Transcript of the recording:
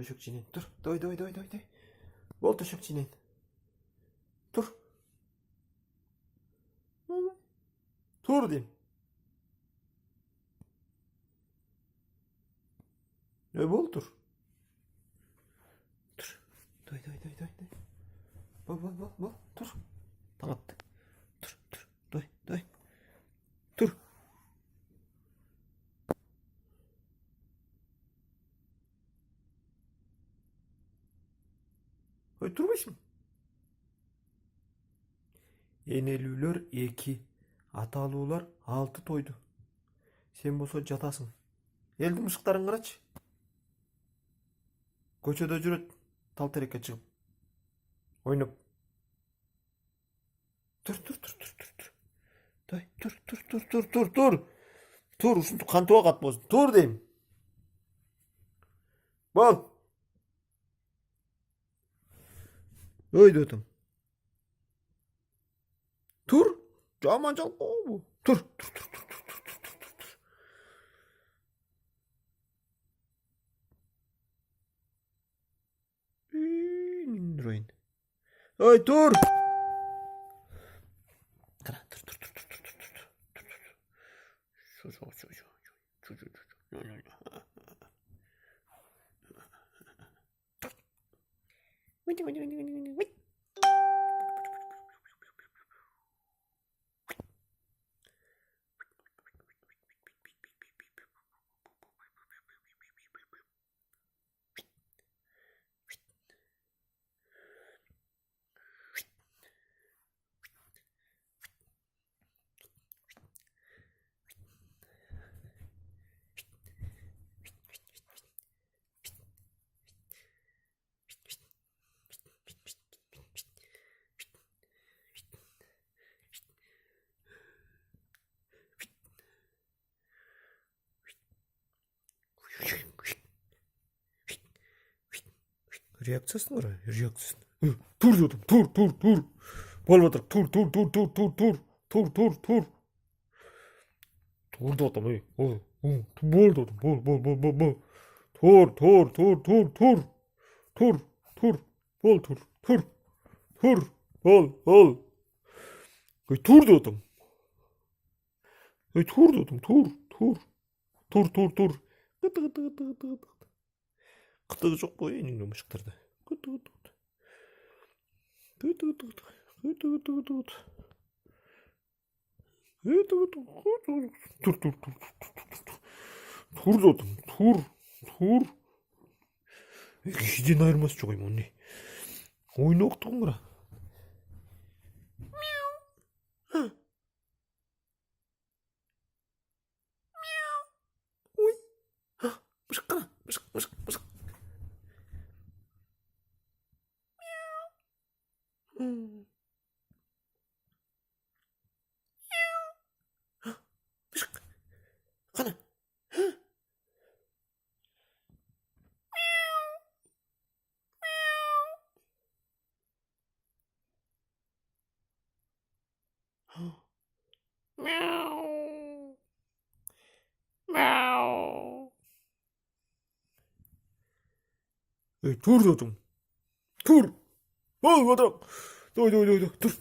төшөкчүнен тур. Дой. Бол төшөкчүнен. Тур. Тур дейм. Бол тур. Тур. Дой. Бол. Тур. Таң атты. Тур. Дой. Тур. Турбайсың. Энелүүлөр 2, аталуулар 6 тойду. Сен болсо жатасың. Элдин мышыктарын карачы. Көчөдө жүрөт, тал терекке чыгып. Ойноп. Тур. Дой, тур. Тур, ушинтип кантип кат болсун. Тур дейм. Бол. Өйдөтүм. Тур. Жаман жалкоо бу. Тур. Ниндиройн. Ой, тур. Кара, тур. Реакциясын кара, реакциясын. Тур дедим, тур. Болуп атыр. Тур. Тур дедим, ей. Бол дедим, бол. Тур. Бол. Ой, тур дедим. Тур. Кыты. Кытыгы жок го энеңдин мышыктарда. Кыты. Тур дедим, тур. Кишиден айырмасы жок эми эмне. Ойноктугун кара. Ой. Мышык кара. Мышык. Мышык. Кана. Ey, тур дедим. Тур. Бол, Дой. Тур.